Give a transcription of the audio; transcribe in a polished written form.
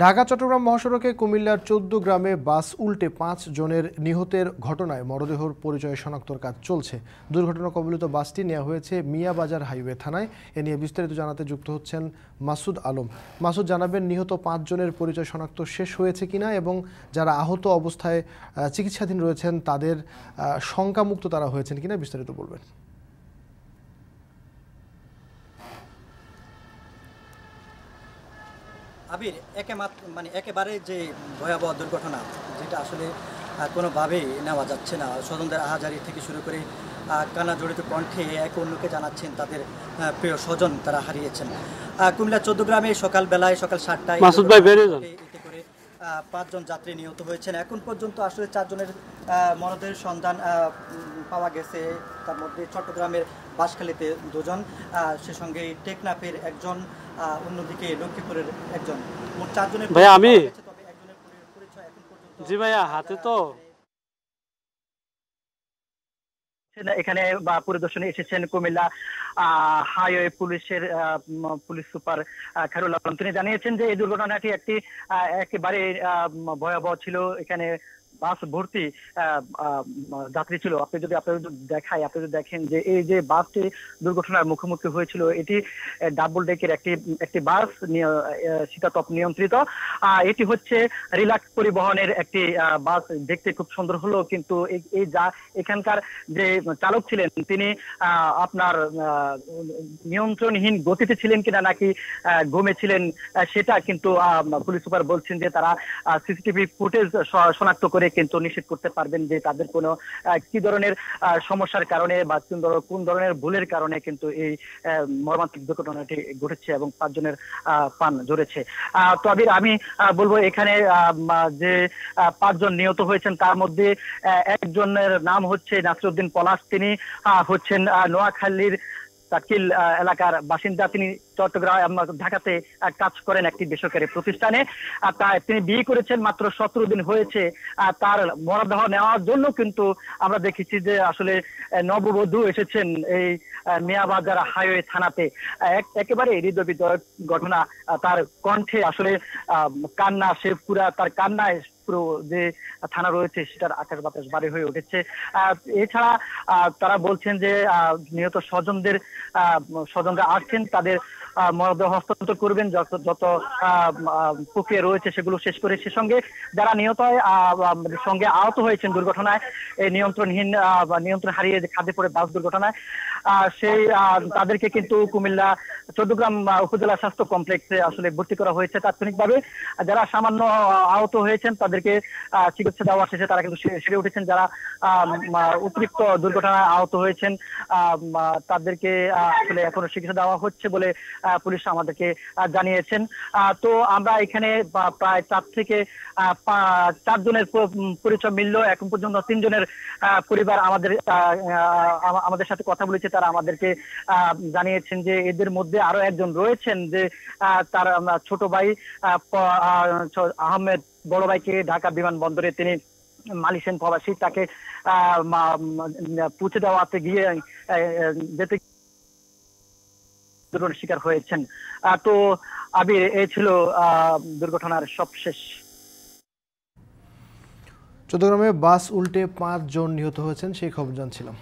ঢাকা চট্টগ্রাম মহাসড়কে কুমিল্লার ১৪ গ্রামে বাস উল্টে ৫ জনের নিহতের ঘটনায় মরদেহর পরিচয় শনাক্তর কাজ চলছে। দুর্ঘটনা কবলিত বাসটি নেওয়া হয়েছে মিয়াবাজার হাইওয়ে থানায়। এ নিয়ে বিস্তারিত জানাতে যুক্ত হচ্ছেন মাসুদ আলম। মাসুদ, জানাবেন নিহত ৫ জনের পরিচয় শনাক্ত শেষ হয়েছে কিনা এবং যারা আহত অবস্থায় চিকিৎসাধীন রয়েছেন তাদের শঙ্কামুক্ত তারা হয়েছেন কিনা, বিস্তারিত বলবেন। আবির, একেবারে যে ভয়াবহ দুর্ঘটনা, যেটা আসলে কোনোভাবেই নেওয়া যাচ্ছে না। স্বজনদের আহাজারি থেকে শুরু করে কান্না জড়িত কণ্ঠে এক অন্যকে জানাচ্ছেন তাদের প্রিয় স্বজন তারা হারিয়েছেন। কুমিল্লা ১৪ গ্রামে সকাল ৭টায় এতে করে ৫ জন যাত্রী নিহত হয়েছেন। এখন পর্যন্ত আসলে ৪ জনের মরদেহের সন্ধান পাওয়া গেছে। তার মধ্যে চট্টগ্রামের বাঁশখালীতে ২ জন, সে সঙ্গে টেকনাফের ১ জন, অন্যদিকে লক্ষ্মীপুরের ১ জন। মোট ৪ জনের ভাইয়া আমি তবে একজনের পরিচয় এখন পর্যন্ত জি ভাইয়া হাতে তো এখানে পরিদর্শনে এসেছেন কুমিল্লা হাইওয়ে পুলিশের পুলিশ সুপার খায়রুল আলম। তিনি জানিয়েছেন যে এই দুর্ঘটনাটি একেবারে ভয়াবহ ছিল। এখানে বাস ভর্তি যাত্রী ছিল। আপনি যদি দেখেন যে এই যে বাসটি দুর্ঘটনার মুখোমুখি হয়েছিল, এটি ডাবল ডেকের একটি বাস, শীতাতপ নিয়ন্ত্রিত। এটি হচ্ছে রিল্যাক্স পরিবহনের একটি বাস। দেখতে খুব সুন্দর হলো, কিন্তু এখানকার যে চালক ছিলেন তিনি আপনার নিয়ন্ত্রণহীন গতিতে ছিলেন কিনা নাকি ঘুমেছিলেন সেটা কিন্তু পুলিশ সুপার বলছেন যে তারা সিসিটিভি ফুটেজ শনাক্ত করে কিন্তু নিশ্চিত করতে পারবেন যে তাদের কোনো কি ধরনের সমস্যার কারণে বা কোন ধরনের ভুলের কারণে কিন্তু এই মর্মান্তিক দুর্ঘটনাটি ঘটেছে এবং ৫ জনের প্রাণ ঝরেছে। তো আমি বলবো এখানে যে ৫ জন নিহত হয়েছেন তার মধ্যে একজনের নাম হচ্ছে নাসিরউদ্দিন পলাশ। তিনি হচ্ছেন নোয়াখালীর তাকিল এলাকার বাসিন্দা। তিনি ঢাকাতে কাজ করেন একটি বেসরকারি প্রতিষ্ঠানে। তিনি বিয়ে করেছেন, মাত্র ১৭ দিন হয়েছে। তার মরদেহ নেওয়ার জন্য কিন্তু আমরা দেখেছি যে আসলে নববধূ এসেছেন এই মিয়াবাজার হাইওয়ে থানাতে। একেবারে হৃদয় বিদারক ঘটনা। তার কণ্ঠে আসলে কান্না, সে পুরা তার কান্নায় পুরো যে থানা রয়েছে সেটার আকাশ বাতাস ভারী হয়ে উঠেছে। এছাড়া তারা বলছেন যে নিহত স্বজনরা আসছেন, তাদের মরদেহ হস্তান্তর করবেন। যত প্রক্রিয়া রয়েছে সেগুলো শেষ করে সে সঙ্গে যারা সঙ্গে আহত হয়েছেন দুর্ঘটনায়, এই নিয়ন্ত্রণ হারিয়ে খাদে পড়ে বাস দুর্ঘটনায়, সেই তাদেরকে কিন্তু কুমিল্লা ১৪ গ্রাম উপজেলা স্বাস্থ্য কমপ্লেক্সে আসলে ভর্তি করা হয়েছে তাৎক্ষণিকভাবে। যারা সামান্য আহত হয়েছেন তাদেরকে চিকিৎসা দেওয়া শেষে তারা কিন্তু সেরে উঠেছেন। যারা অতিরিক্ত দুর্ঘটনায় আহত হয়েছেন তাদেরকে আসলে এখনো চিকিৎসা দেওয়া হচ্ছে বলে পুলিশ আমাদেরকে জানিয়েছেন। তো আমরা এখানে প্রায় ৪ জনের পরিচয় মিলল। এখন পর্যন্ত ৩ জনের পরিবার আমাদের সাথে কথা বলেছে। তারা আমাদেরকে জানিয়েছেন যে এদের মধ্যে আরো একজন রয়েছেন, যে তার ছোট ভাই আহমেদ বড় ভাইকে ঢাকা বিমানবন্দরে তিনি মালয়েশিয়ান প্রবাসী, তাকে পৌঁছে দেওয়াতে গিয়ে যেতে দুর্ঘটনার শিকার হয়েছেন। তো আবির, এই ছিল দুর্ঘটনার সবশেষ। চট্টগ্রামে বাস উল্টে ৫ জন নিহত হয়েছেন সেই খবর জানছিলাম।